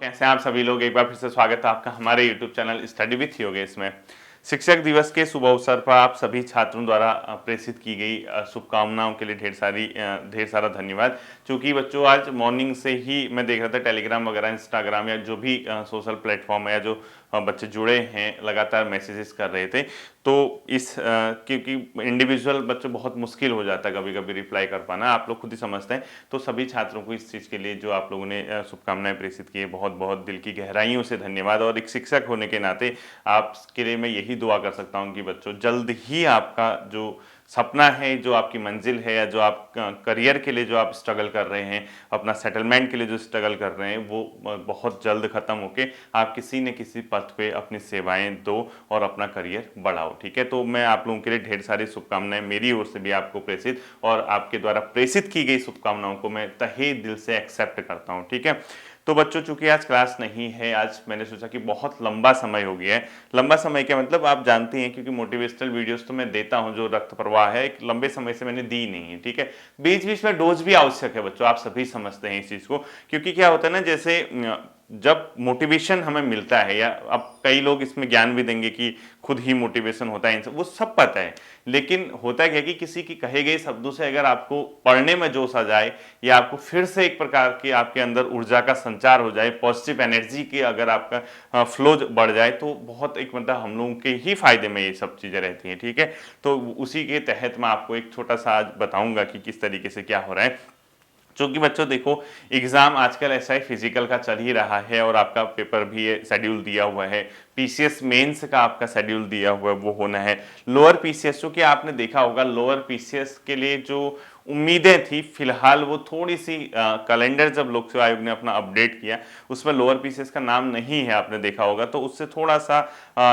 कैसे हैं आप सभी लोग। एक बार फिर से स्वागत है आपका हमारे YouTube channel study with Yogesh में। शिक्षक दिवस के शुभ अवसर पर आप सभी छात्रों द्वारा प्रेषित की गई शुभकामनाओं के लिए ढेर सारा धन्यवाद। क्योंकि बच्चों आज मॉर्निंग से ही मैं देख रहा था टेलीग्राम वगैरह, इंस्टाग्राम या जो भी सोशल प्लेटफॉर्म है या जो बच्चे जुड़े हैं लगातार मैसेजेस कर रहे थे। तो क्योंकि इंडिविजुअल बच्चों बहुत मुश्किल हो जाता है कभी कभी रिप्लाई कर पाना, आप लोग खुद ही समझते हैं। तो सभी छात्रों को इस चीज़ के लिए जो आप लोगों ने शुभकामनाएं प्रेषित की है, बहुत बहुत दिल की गहराइयों से धन्यवाद। और एक शिक्षक होने के नाते आपके लिए मैं यही दुआ कर सकता हूँ कि बच्चों जल्द ही आपका जो सपना है, जो आपकी मंजिल है या जो आप करियर के लिए जो आप स्ट्रगल कर रहे हैं, अपना सेटलमेंट के लिए जो स्ट्रगल कर रहे हैं, वो बहुत जल्द खत्म होके आप किसी न किसी पथ पे अपनी सेवाएं दो और अपना करियर बढ़ाओ। ठीक है, तो मैं आप लोगों के लिए ढेर सारी शुभकामनाएं मेरी ओर से भी आपको प्रेषित, और आपके द्वारा प्रेषित की गई शुभकामनाओं को मैं तहे दिल से एक्सेप्ट करता हूँ। ठीक है, तो बच्चों चूंकि आज क्लास नहीं है, आज मैंने सोचा कि बहुत लंबा समय हो गया है। लंबा समय क्या मतलब आप जानते हैं, क्योंकि मोटिवेशनल वीडियोस तो मैं देता हूं, जो रक्त प्रवाह है एक लंबे समय से मैंने दी नहीं है। ठीक है, बीच बीच में डोज भी आवश्यक है बच्चों, आप सभी समझते हैं इस चीज को। क्योंकि क्या होता है ना, जैसे जब मोटिवेशन हमें मिलता है, या अब कई लोग इसमें ज्ञान भी देंगे कि खुद ही मोटिवेशन होता है, इन सब वो सब पता है। लेकिन होता क्या कि किसी की कहे गए शब्दों से अगर आपको पढ़ने में जोश आ जाए, या आपको फिर से एक प्रकार की आपके अंदर ऊर्जा का संचार हो जाए, पॉजिटिव एनर्जी की अगर आपका फ्लो बढ़ जाए, तो बहुत एक मतलब हम लोगों के ही फायदे में ये सब चीजें रहती हैं। ठीक है, तो उसी के तहत मैं आपको एक छोटा सा आज बताऊंगा कि किस तरीके से क्या हो रहा है। चूंकि बच्चों देखो, एग्जाम आजकल ऐसा ही फिजिकल का चल ही रहा है, और आपका पेपर भी शेड्यूल दिया हुआ है। पीसीएस मेंस का आपका शेड्यूल दिया हुआ है, वो होना है। लोअर पीसीएस, जो कि आपने देखा होगा, लोअर पीसीएस के लिए जो उम्मीदें थी फिलहाल वो थोड़ी सी कैलेंडर जब लोक सेवा आयोग ने अपना अपडेट किया, उसमें लोअर पीसीएस का नाम नहीं है, आपने देखा होगा। तो उससे थोड़ा सा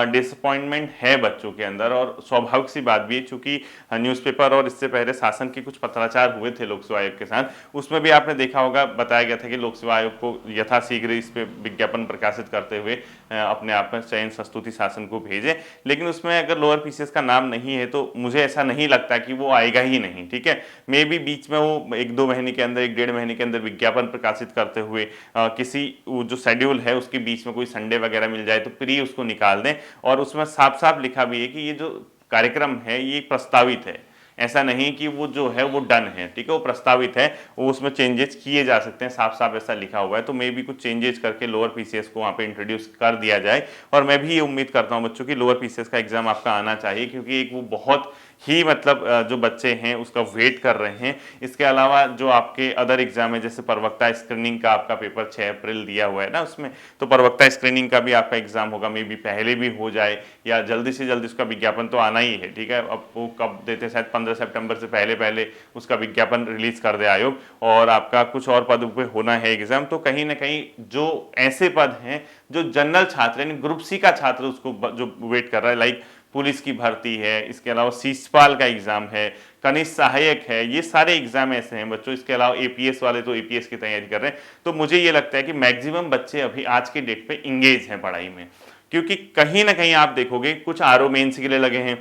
डिसअपॉइंटमेंट है बच्चों के अंदर, और स्वाभाविक सी बात भी है, चूंकि न्यूज़पेपर और इससे पहले शासन के कुछ पत्राचार हुए थे लोक सेवा आयोग के साथ, उसमें भी आपने देखा होगा बताया गया था कि लोक सेवा आयोग को यथाशीघ्र इस पे विज्ञापन प्रकाशित करते हुए अपने आप में चयन संस्तुति शासन को भेजे। लेकिन उसमें अगर लोअर पीसीएस का नाम नहीं है, तो मुझे ऐसा नहीं लगता कि वो आएगा ही नहीं। ठीक है, मे भी बीच में वो एक दो महीने के अंदर, एक डेढ़ महीने के अंदर विज्ञापन प्रकाशित करते हुए किसी जो शेड्यूल है उसके बीच में कोई संडे वगैरह मिल जाए तो प्री उसको निकाल दें, और उसमें साफ साफ लिखा भी है कि ये जो कार्यक्रम है ये प्रस्तावित है, ऐसा नहीं कि वो जो है वो डन है। ठीक है, वो प्रस्तावित है, वो उसमें चेंजेस किए जा सकते हैं, साफ साफ ऐसा लिखा हुआ है। तो मे भी कुछ चेंजेस करके लोअर पीसीएस को वहाँ पे इंट्रोड्यूस कर दिया जाए। और मैं भी ये उम्मीद करता हूँ बच्चों की लोअर पीसीएस का एग्जाम आपका आना चाहिए, क्योंकि एक वो बहुत ही मतलब जो बच्चे हैं उसका वेट कर रहे हैं। इसके अलावा जो आपके अदर एग्जाम है, जैसे प्रवक्ता स्क्रीनिंग का आपका पेपर 6 अप्रैल दिया हुआ है ना उसमें, तो प्रवक्ता स्क्रीनिंग का भी आपका एग्जाम होगा, मे भी पहले भी हो जाए या जल्दी से जल्दी उसका विज्ञापन तो आना ही है। ठीक है, अब वो कब देते, शायद 15 सितंबर से पहले पहले उसका विज्ञापन रिलीज कर दे आयोग, और आपका कुछ और पदों पे होना है एग्जाम। तो कहीं ना कहीं जो ऐसे पद हैं जो जनरल छात्र यानी ग्रुप सी का छात्र उसको जो वेट कर रहा है, लाइक पुलिस की भर्ती है, इसके अलावा सीसपाल का एग्जाम है, कनिष्ठ सहायक है, ये सारे एग्जाम ऐसे हैं बच्चों। इसके अलावा एपीएस वाले तो एपीएस की तैयारी कर रहे हैं। तो मुझे ये लगता है कि मैक्सिमम बच्चे अभी आज के डेट पे इंगेज हैं पढ़ाई में, क्योंकि कहीं ना कहीं आप देखोगे कुछ आरओ मेंस के लिए लगे हैं,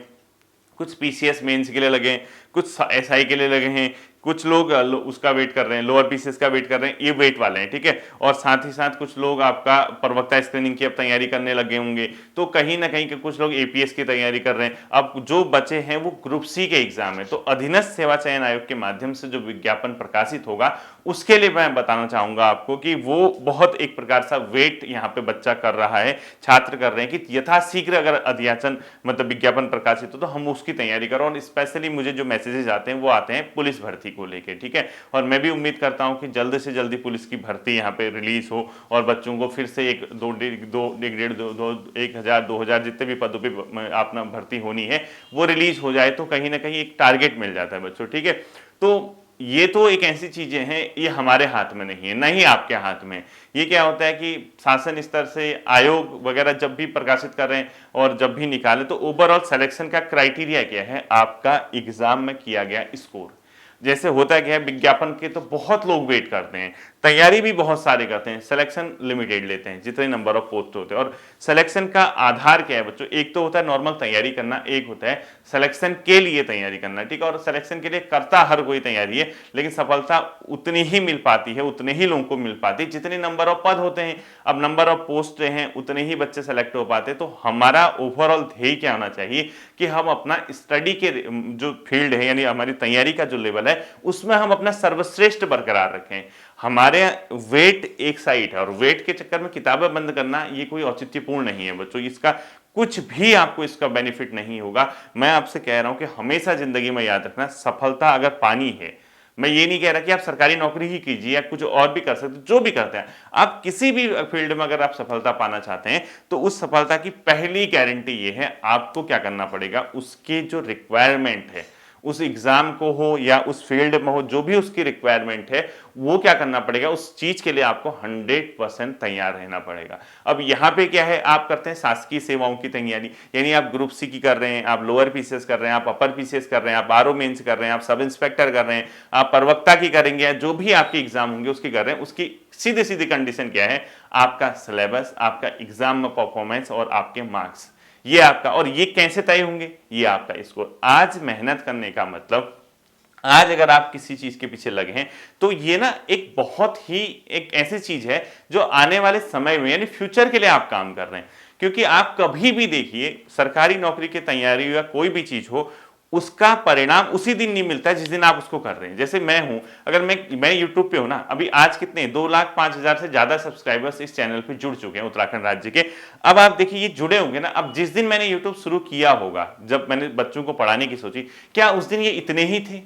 कुछ पीसीएस मेंस के लिए लगे हैं, कुछ एसआई के लिए लगे हैं, कुछ लोग उसका वेट कर रहे हैं, लोअर पीसीएस का वेट कर रहे हैं, ये वेट वाले हैं। ठीक है, और साथ ही साथ कुछ लोग आपका प्रवक्ता स्क्रीनिंग की अब तैयारी करने लगे होंगे। तो कहीं ना कहीं कुछ लोग एपीएस की तैयारी कर रहे हैं। अब जो बचे हैं वो ग्रुप सी के एग्जाम है। तो अधीनस्थ सेवा चयन आयोग के माध्यम से जो विज्ञापन प्रकाशित होगा, उसके लिए मैं बताना चाहूंगा आपको कि वो बहुत एक प्रकार सा वेट यहाँ पे बच्चा कर रहा है, छात्र कर रहे हैं कि यथाशीघ्र अगर अध्याचन मतलब विज्ञापन प्रकाशित हो तो हम उसकी तैयारी करो। और स्पेशली मुझे जो मैसेजेस आते हैं वो आते हैं पुलिस भर्ती को लेके। ठीक है, और मैं भी उम्मीद करता हूं कि जल्द से जल्दी पुलिस की भर्ती यहाँ पे रिलीज हो, और बच्चों को फिर से एक दो एक डेढ़ दो 1000 जितने भी पदों पे अपना भर्ती होनी है वो रिलीज हो जाए, तो कहीं ना कहीं एक टारगेट मिल जाता है बच्चों। ठीक है, तो ये तो एक ऐसी चीजें हैं, ये हमारे हाथ में नहीं है, नहीं आपके हाथ में। ये क्या होता है कि शासन स्तर से आयोग वगैरह जब भी प्रकाशित कर रहे हैं और जब भी निकाले, तो ओवरऑल सिलेक्शन का क्राइटेरिया क्या है, आपका एग्जाम में किया गया स्कोर। जैसे होता क्या है, विज्ञापन के तो बहुत लोग वेट करते हैं, तैयारी भी बहुत सारे करते हैं, सिलेक्शन लिमिटेड लेते हैं जितने नंबर ऑफ पोस्ट होते हैं। और सिलेक्शन का आधार क्या है बच्चों, एक तो होता है नॉर्मल तैयारी करना, एक होता है सिलेक्शन के लिए तैयारी करना, ठीक है। और सिलेक्शन के लिए करता हर कोई तैयारी है, लेकिन सफलता उतनी ही मिल पाती है, उतने ही लोगों को मिल पाती है जितने नंबर ऑफ पद होते हैं। अब नंबर ऑफ पोस्ट हैं उतने ही बच्चे सेलेक्ट हो पाते हैं। तो हमारा ओवरऑल ध्येय क्या होना चाहिए कि हम अपना स्टडी के जो फील्ड है, यानी हमारी तैयारी का जो लेवल है, उसमें हम अपना सर्वश्रेष्ठ बरकरार रखें। हमारे वेट एक साइड है, और वेट के चक्कर में किताबें बंद करना ये कोई औचित्यपूर्ण नहीं है बच्चों, इसका कुछ भी आपको इसका बेनिफिट नहीं होगा। मैं आपसे कह रहा हूं कि हमेशा जिंदगी में याद रखना, सफलता अगर पानी है, मैं ये नहीं कह रहा कि आप सरकारी नौकरी ही कीजिए या कुछ और भी कर सकते, जो भी करते हैं आप, किसी भी फील्ड में अगर आप सफलता पाना चाहते हैं तो उस सफलता की पहली गारंटी ये है, आपको क्या करना पड़ेगा, उसके जो रिक्वायरमेंट है, उस एग्जाम को हो या उस फील्ड में हो, जो भी उसकी रिक्वायरमेंट है, वो क्या करना पड़ेगा, उस चीज के लिए आपको 100% तैयार रहना पड़ेगा। अब यहाँ पे क्या है, आप करते हैं शासकीय सेवाओं की तैयारी, यानी आप ग्रुप सी की कर रहे हैं, आप लोअर पीसीएस कर रहे हैं, आप अपर पीसीएस कर रहे हैं, आप आरओ मेंस कर रहे हैं, आप सब इंस्पेक्टर कर रहे हैं, आप प्रवक्ता की करेंगे, जो भी आपके एग्जाम होंगे उसकी कर रहे हैं, उसकी सीधे सीधी कंडीशन क्या है, आपका सिलेबस, आपका एग्जाम में परफॉर्मेंस और आपके मार्क्स, ये आपका। और ये कैसे तय होंगे, ये आपका स्कोर। आज मेहनत करने का मतलब, आज अगर आप किसी चीज के पीछे लगे हैं तो ये ना एक बहुत ही एक ऐसी चीज है जो आने वाले समय में, यानी फ्यूचर के लिए आप काम कर रहे हैं। क्योंकि आप कभी भी देखिए, सरकारी नौकरी की तैयारी या कोई भी चीज हो, उसका परिणाम उसी दिन नहीं मिलता है जिस दिन आप उसको कर रहे हैं। जैसे मैं हूं, अगर मैं यूट्यूब पे हूं ना, अभी आज कितने 2,05,000 से ज्यादा सब्सक्राइबर्स इस चैनल पे जुड़ चुके हैं उत्तराखंड राज्य के। अब आप देखिए ये जुड़े होंगे ना, अब जिस दिन मैंने यूट्यूब शुरू किया होगा, जब मैंने बच्चों को पढ़ाने की सोची, क्या उस दिन ये इतने ही थे,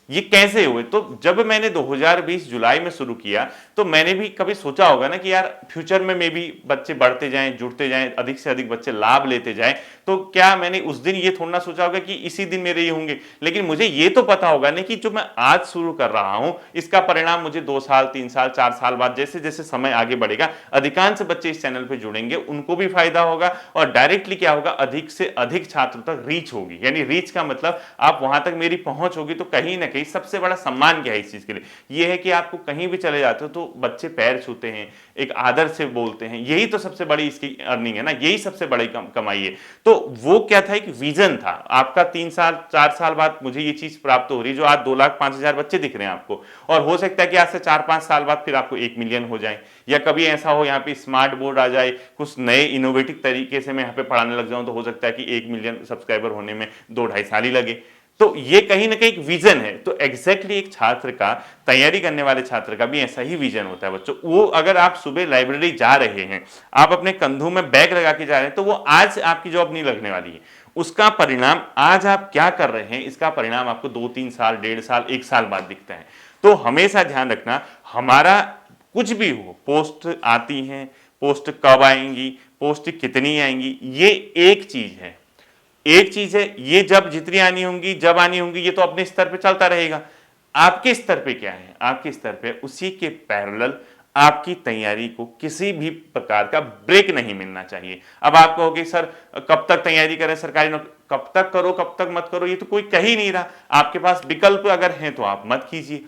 ये कैसे हुए? तो जब मैंने 2020 जुलाई में शुरू किया तो मैंने भी कभी सोचा होगा ना कि यार फ्यूचर में भी बच्चे बढ़ते जाएं, जुड़ते जाएं, अधिक से अधिक बच्चे लाभ लेते जाएं, तो क्या मैंने उस दिन ये थोड़ा ना सोचा होगा कि इसी दिन मेरे ये होंगे। लेकिन मुझे ये तो पता होगा ना कि जो मैं आज शुरू कर रहा हूं, इसका परिणाम मुझे 2 साल, 3 साल, 4 साल बाद, जैसे जैसे समय आगे बढ़ेगा, अधिकांश बच्चे इस चैनल पर जुड़ेंगे, उनको भी फायदा होगा, और डायरेक्टली क्या होगा, अधिक से अधिक छात्र तक रीच होगी। यानी रीच का मतलब आप वहां तक मेरी पहुंच होगी। तो कहीं ना कहीं सबसे बड़ा सम्मान क्या है इस चीज के लिए, यह है कि आपको कहीं भी चले जाते हो तो बच्चे पैर छूते हैं, एक आदर से बोलते हैं, यही तो सबसे बड़ी इसकी अर्निंग है ना, यही सबसे बड़ी कमाई है। तो वो क्या था, एक विजन था आपका, 3 साल 4 साल बाद मुझे ये चीज प्राप्त हो रही, जो आज 2,05,000 बच्चे दिख रहे हैं आपको, और हो सकता है कि आज से 4-5 साल बाद फिर आपको 1 मिलियन हो जाए, या कभी ऐसा हो यहाँ पे स्मार्ट बोर्ड आ जाए, कुछ नए इनोवेटिव तरीके से मैं यहाँ पे पढ़ाने लग जाऊं, तो हो सकता है कि 1 मिलियन सब्सक्राइबर होने में 2-2.5 साल ही लगे। तो ये कहीं ना कहीं एक विजन है। तो एग्जैक्टली एक छात्र का, तैयारी करने वाले छात्र का भी ऐसा ही विजन होता है बच्चों। वो अगर आप सुबह लाइब्रेरी जा रहे हैं, आप अपने कंधों में बैग लगा के जा रहे हैं, तो वो आज आपकी जॉब नहीं लगने वाली है, उसका परिणाम आज आप क्या कर रहे हैं, इसका परिणाम आपको 2-3 साल, 1.5 साल, 1 साल बाद दिखता है। तो हमेशा ध्यान रखना, हमारा कुछ भी हो, पोस्ट आती हैं, पोस्ट कब आएंगी, पोस्ट कितनी आएंगी, ये एक चीज है, एक चीज है, ये जब जितनी आनी होंगी, जब आनी होंगी, ये तो अपने स्तर पे चलता रहेगा। आपके स्तर पे क्या है, आपके स्तर पे उसी के पैरेलल आपकी तैयारी को किसी भी प्रकार का ब्रेक नहीं मिलना चाहिए। अब आप कहोगे सर कब तक तैयारी करें सरकारी नौकरी, कब तक करो कब तक मत करो, ये तो कोई कह ही नहीं रहा। आपके पास विकल्प अगर हैं तो आप मत कीजिए।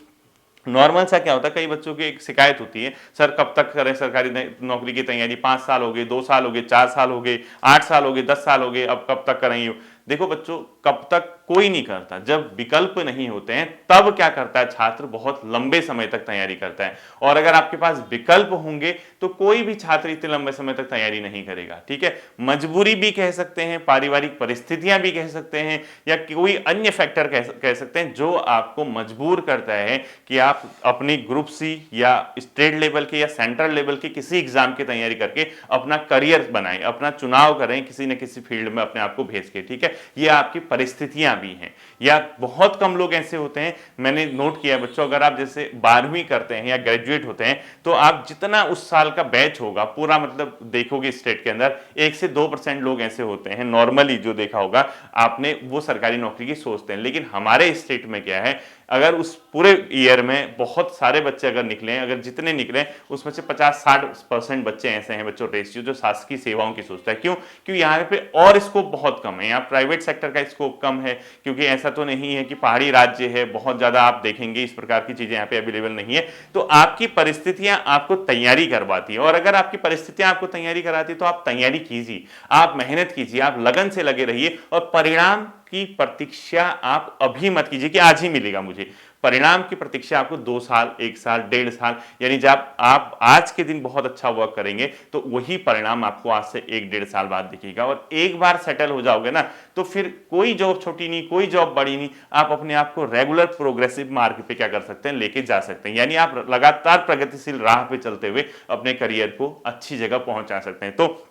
नॉर्मल सा क्या होता है, कई बच्चों की एक शिकायत होती है, सर कब तक करें सरकारी नौकरी की तैयारी, 5 साल हो गए, 2 साल हो गए, 4 साल हो गए, 8 साल हो गए, 10 साल हो गए, अब कब तक करेंगे। देखो बच्चों, कब तक कोई नहीं करता, जब विकल्प नहीं होते हैं तब क्या करता है छात्र, बहुत लंबे समय तक तैयारी करता है। और अगर आपके पास विकल्प होंगे तो कोई भी छात्र इतने लंबे समय तक तैयारी नहीं करेगा, ठीक है। मजबूरी भी कह सकते हैं, पारिवारिक परिस्थितियां भी कह सकते हैं, या कोई अन्य फैक्टर कह सकते हैं जो आपको मजबूर करता है कि आप अपनी ग्रुप सी या स्टेट लेवल के या सेंट्रल लेवल के किसी एग्जाम की तैयारी करके अपना करियर बनाएं, अपना चुनाव करें किसी न किसी फील्ड में अपने आप को भेज के, ठीक है। ये आपकी परिस्थितियां भी हैं, या बहुत कम लोग ऐसे होते हैं, मैंने नोट किया बच्चों, अगर आप जैसे 12वीं करते हैं या ग्रेजुएट होते हैं तो आप जितना उस साल का बैच होगा पूरा, मतलब देखोगे स्टेट के अंदर 1 से 2% लोग ऐसे होते हैं नॉर्मली, जो देखा होगा आपने, वो सरकारी नौकरी की सोचते हैं। लेकिन हमारे स्टेट में क्या है, अगर उस पूरे ईयर में बहुत सारे बच्चे अगर निकले, अगर जितने निकले उसमें से 50-60% बच्चे ऐसे हैं, बच्चों रेशियो जो शासकीय सेवाओं की सोचता है। क्यों? क्योंकि यहाँ पे और स्कोप बहुत कम है, यहाँ प्राइवेट सेक्टर का स्कोप कम है, क्योंकि ऐसा तो नहीं है कि पहाड़ी राज्य है, बहुत ज्यादा आप देखेंगे इस प्रकार की चीजें यहाँ पे अवेलेबल नहीं है। तो आपकी परिस्थितियां आपको तैयारी करवाती है, और अगर आपकी परिस्थितियां आपको तैयारी कराती है तो आप तैयारी कीजिए, आप मेहनत कीजिए, आप लगन से लगे रहिए, और परिणाम की प्रतीक्षा आप अभी मत कीजिए कि आज ही मिलेगा मुझे। परिणाम की प्रतीक्षा आपको 2 साल, 1 साल, 1.5 साल, यानी जब आप आज के दिन बहुत अच्छा वर्क करेंगे तो वही परिणाम आपको आज से 1-1.5 साल बाद दिखेगा। और एक बार सेटल हो जाओगे ना तो फिर कोई जॉब छोटी नहीं, कोई जॉब बड़ी नहीं, आप अपने आप को रेगुलर प्रोग्रेसिव मार्ग पे क्या कर सकते हैं, लेके जा सकते हैं। यानी आप लगातार प्रगतिशील राह पे चलते हुए अपने करियर को अच्छी जगह पहुंचा सकते हैं। तो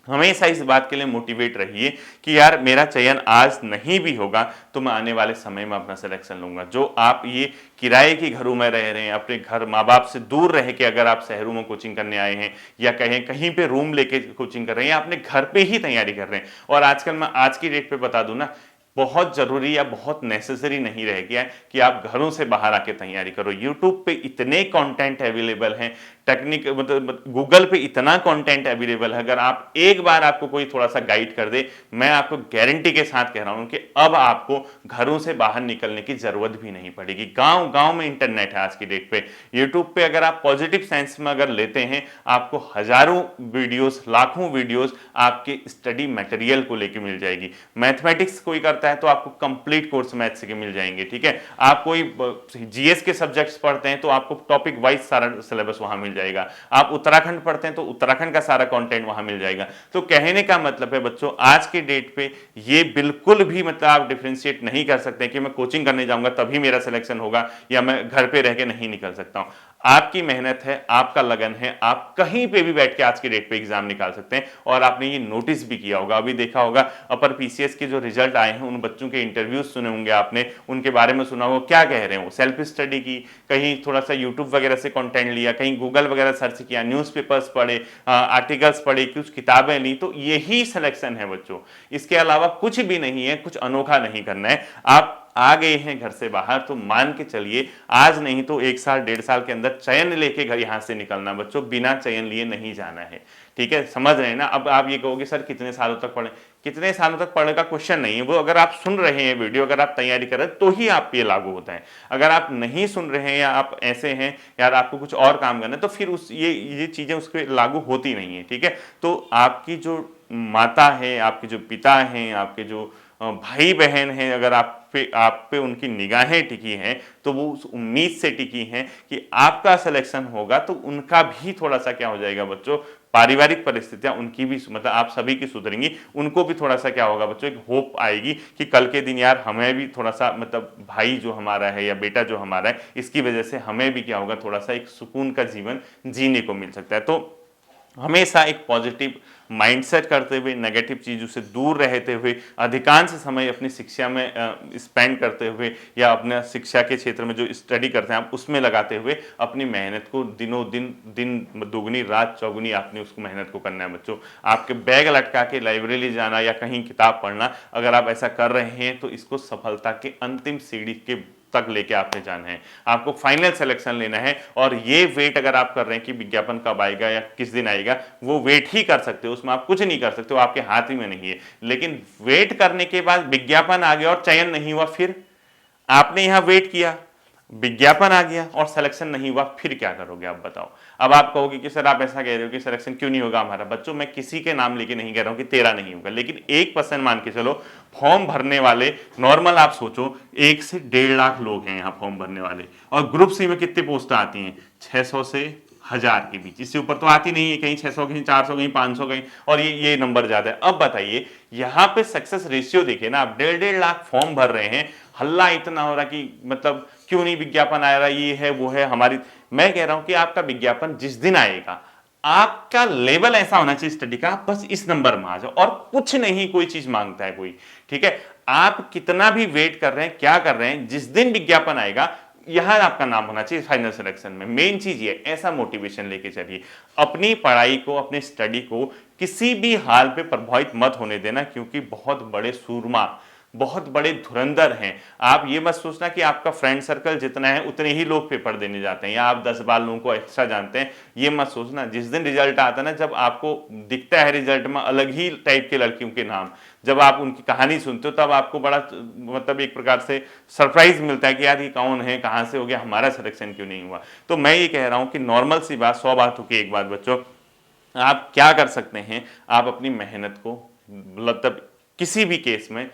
हमेशा इस बात के लिए मोटिवेट रहिए कि यार मेरा चयन आज नहीं भी होगा तो मैं आने वाले समय में अपना सिलेक्शन लूंगा। जो आप ये किराए के घरों में रह रहे हैं, अपने घर माँ बाप से दूर रह के अगर आप शहरों में कोचिंग करने आए हैं, या कहें कहीं पे रूम लेके कोचिंग कर रहे हैं, या अपने घर पे ही तैयारी कर रहे हैं, और आजकल मैं आज की डेट पे बता दूं ना, बहुत जरूरी या बहुत नेसेसरी नहीं रह गया है कि आप घरों से बाहर आके तैयारी करो। यूट्यूब पे इतने कंटेंट अवेलेबल हैं, टेक्निक मतलब गूगल पे इतना कंटेंट अवेलेबल है, अगर आप एक बार आपको कोई थोड़ा सा गाइड कर दे, मैं आपको गारंटी के साथ कह रहा हूं कि अब आपको घरों से बाहर निकलने की जरूरत भी नहीं पड़ेगी। गांव गांव में इंटरनेट है आज की डेट पे। यूट्यूब पे अगर आप पॉजिटिव सेंस में अगर लेते हैं, आपको हजारों वीडियोस, लाखों वीडियोस आपके स्टडी मटेरियल को लेके मिल जाएगी। मैथमेटिक्स कोई करता है तो आपको कंप्लीट कोर्स मैथ्स के मिल जाएंगे, ठीक है। आप कोई जीएस के सब्जेक्ट्स पढ़ते हैं तो आपको टॉपिक वाइज सारा सिलेबस वहां मिल जाएगा। आप उत्तराखंड पढ़ते हैं तो उत्तराखंड का सारा कंटेंट वहां मिल जाएगा। तो कहने का मतलब है बच्चों, आज के डेट पे ये बिल्कुल भी मतलब आप डिफरेंशिएट नहीं कर सकते कि मैं कोचिंग करने जाऊंगा तभी मेरा सिलेक्शन होगा, या मैं घर पे रह के नहीं निकल सकता हूं। आपकी मेहनत है, आपका लगन है, आप कहीं पे भी बैठ के आज के डेट पे एग्जाम निकाल सकते हैं। और आपने ये नोटिस भी किया होगा, अभी देखा होगा अपर पीसीएस के जो रिजल्ट आए हैं, उन बच्चों के इंटरव्यूज सुने होंगे आपने, उनके बारे में सुना होगा, क्या कह रहे हैं वो, सेल्फ स्टडी की, कहीं थोड़ा सा यूट्यूब वगैरह से कंटेंट लिया, कहीं गूगल वगैरह सर्च किया, न्यूज़पेपर्स पढ़े, आर्टिकल्स पढ़े, कुछ किताबें ली, तो यही सिलेक्शन है बच्चों। इसके अलावा कुछ भी नहीं है, कुछ अनोखा नहीं करना है। आप आ गए हैं घर से बाहर तो मान के चलिए आज नहीं तो 1 साल 1.5 साल के अंदर चयन लेके घर यहां से निकलना बच्चों, बिना चयन लिए नहीं जाना है, ठीक है। समझ रहे हैं ना। अब आप ये कहोगे सर कितने सालों तक पढ़े, कितने सालों तक पढ़ने का क्वेश्चन नहीं है वो। अगर आप सुन रहे हैं वीडियो, अगर आप तैयारी कर रहे हैं तो ही आप ये लागू होता है। अगर आप नहीं सुन रहे हैं, या आप ऐसे हैं यार आपको कुछ और काम करना है, तो फिर उस ये चीजें उसके लागू होती नहीं है, ठीक है। तो आपकी जो माता है, आपके जो पिता हैं, आपके जो भाई बहन हैं, अगर आप पे उनकी निगाहें टिकी हैं तो वो उस उम्मीद से टिकी हैं कि आपका सिलेक्शन होगा, तो उनका भी थोड़ा सा क्या हो जाएगा बच्चों, पारिवारिक परिस्थितियां उनकी भी मतलब आप सभी की सुधरेंगी, उनको भी थोड़ा सा क्या होगा बच्चों, एक होप आएगी कि कल के दिन यार हमें भी थोड़ा सा मतलब भाई जो हमारा है या बेटा जो हमारा है, इसकी वजह से हमें भी क्या होगा, थोड़ा सा एक सुकून का जीवन जीने को मिल सकता है। तो हमेशा एक पॉजिटिव माइंडसेट करते हुए, नेगेटिव चीज़ों से दूर रहते हुए, अधिकांश समय अपनी शिक्षा में स्पेंड करते हुए, या अपने शिक्षा के क्षेत्र में जो स्टडी करते हैं आप उसमें लगाते हुए अपनी मेहनत को दिनों दिन दोगुनी रात चौगुनी आपने उसको मेहनत को करना है बच्चों। आपके बैग लटका के लाइब्रेरी जाना या कहीं किताब पढ़ना, अगर आप ऐसा कर रहे हैं तो इसको सफलता के अंतिम सीढ़ी के तक लेके आपने जाना है। आपको फाइनल सिलेक्शन लेना है, और ये वेट अगर आप कर रहे हैं कि विज्ञापन कब आएगा या किस दिन आएगा, वो वेट ही कर सकते हो, उसमें आप कुछ नहीं कर सकते हो, आपके हाथ ही में नहीं है। लेकिन वेट करने के बाद विज्ञापन आ गया और चयन नहीं हुआ, फिर आपने यहां वेट किया, विज्ञापन आ गया और सिलेक्शन नहीं हुआ, फिर क्या करोगे आप बताओ। अब आप कहोगे कि सर आप ऐसा कह रहे हो कि सिलेक्शन क्यों नहीं होगा हमारा। बच्चों मैं किसी के नाम लेके नहीं कह रहा हूं कि तेरा नहीं होगा, लेकिन 1% मान के चलो, फॉर्म भरने वाले नॉर्मल आप सोचो 1 से 1.5 लाख लोग हैं यहाँ फॉर्म भरने वाले, और ग्रुप सी में कितने पोस्ट आती हैं, 600 से 1000 के बीच, इससे ऊपर तो आती नहीं है, कहीं 600, कहीं 400, कहीं 500, कहीं, और ये नंबर ज्यादा है। अब बताइए यहाँ पे सक्सेस रेशियो देखिए ना, आप 1.5 लाख फॉर्म भर रहे हैं, हल्ला इतना हो रहा कि मतलब क्यों नहीं विज्ञापन आ रहा, ये है वो है हमारी। मैं कह रहा हूं कि आपका विज्ञापन जिस दिन आएगा, आपका लेवल ऐसा होना चाहिए स्टडी का, बस इस नंबर में आ जाओ, और कुछ नहीं कोई चीज मांगता है कोई, ठीक है। आप कितना भी वेट कर रहे हैं, क्या कर रहे हैं, जिस दिन विज्ञापन आएगा यहां आपका नाम होना चाहिए फाइनल सिलेक्शन में। मेन चीज ये, ऐसा मोटिवेशन लेके चलिए, अपनी पढ़ाई को, अपनी स्टडी को किसी भी हाल पे प्रभावित मत होने देना, क्योंकि बहुत बड़े सूरमा बहुत बड़े धुरंधर हैं। आप ये मत सोचना कि आपका फ्रेंड सर्कल जितना है उतने ही लोग पेपर देने जाते हैं या आप 10 बार लोगों को एक्स्ट्रा जानते हैं, ये मत सोचना। जिस दिन रिजल्ट आता है ना, जब आपको दिखता है रिजल्ट में अलग ही टाइप के लड़कियों के नाम, जब आप उनकी कहानी सुनते हो तब आपको बड़ा मतलब एक प्रकार से सरप्राइज मिलता है कि यार ये कौन है, कहाँ से हो गया, हमारा सिलेक्शन क्यों नहीं हुआ। तो मैं ये कह रहा हूँ कि नॉर्मल सी बात, 100 बातों की एक बात बच्चों, आप क्या कर सकते हैं, आप अपनी मेहनत को मतलब किसी भी केस में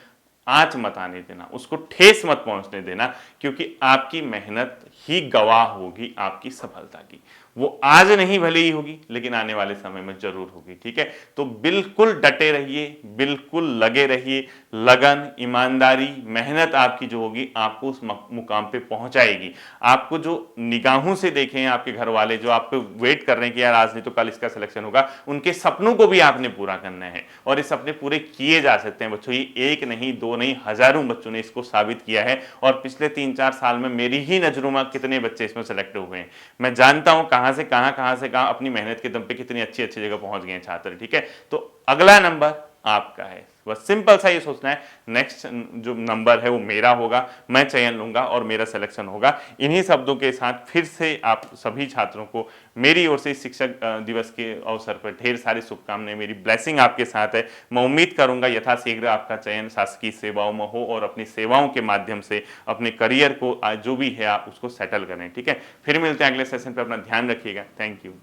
आंच मत आने देना, उसको ठेस मत पहुंचने देना, क्योंकि आपकी मेहनत ही गवाह होगी आपकी सफलता की। वो आज नहीं भले ही होगी, लेकिन आने वाले समय में जरूर होगी। ठीक है, तो बिल्कुल डटे रहिए, बिल्कुल लगे रहिए। लगन, ईमानदारी, मेहनत आपकी जो होगी आपको उस मुकाम पे पहुंचाएगी। आपको जो निगाहों से देखें आपके घर वाले, जो आपको वेट कर रहे हैं कि यार आज नहीं तो कल इसका सिलेक्शन होगा, उनके सपनों को भी आपने पूरा करना है और ये सपने पूरे किए जा सकते हैं बच्चों। ये एक नहीं, दो नहीं, हजारों बच्चों ने इसको साबित किया है और पिछले 3-4 साल में मेरी ही नजरों में कितने बच्चे इसमें सेलेक्ट हुए हैं। मैं जानता हूं कहां से कहां अपनी मेहनत के दम पे कितनी अच्छी अच्छी जगह पहुंच गए हैं छात्र। ठीक है, तो अगला नंबर आपका है, बस सिंपल सा ये सोचना है, नेक्स्ट जो नंबर है वो मेरा होगा, मैं चयन लूंगा और मेरा सिलेक्शन होगा। इन्हीं शब्दों के साथ फिर से आप सभी छात्रों को मेरी ओर से शिक्षक दिवस के अवसर पर ढेर सारी शुभकामनाएं, मेरी ब्लेसिंग आपके साथ है। मैं उम्मीद करूंगा यथाशीघ्र आपका चयन शासकीय सेवाओं में हो और अपनी सेवाओं के माध्यम से अपने करियर को जो भी है आप उसको सेटल करें। ठीक है, फिर मिलते हैं अगले सेशन पर, अपना ध्यान रखिएगा। Thank you.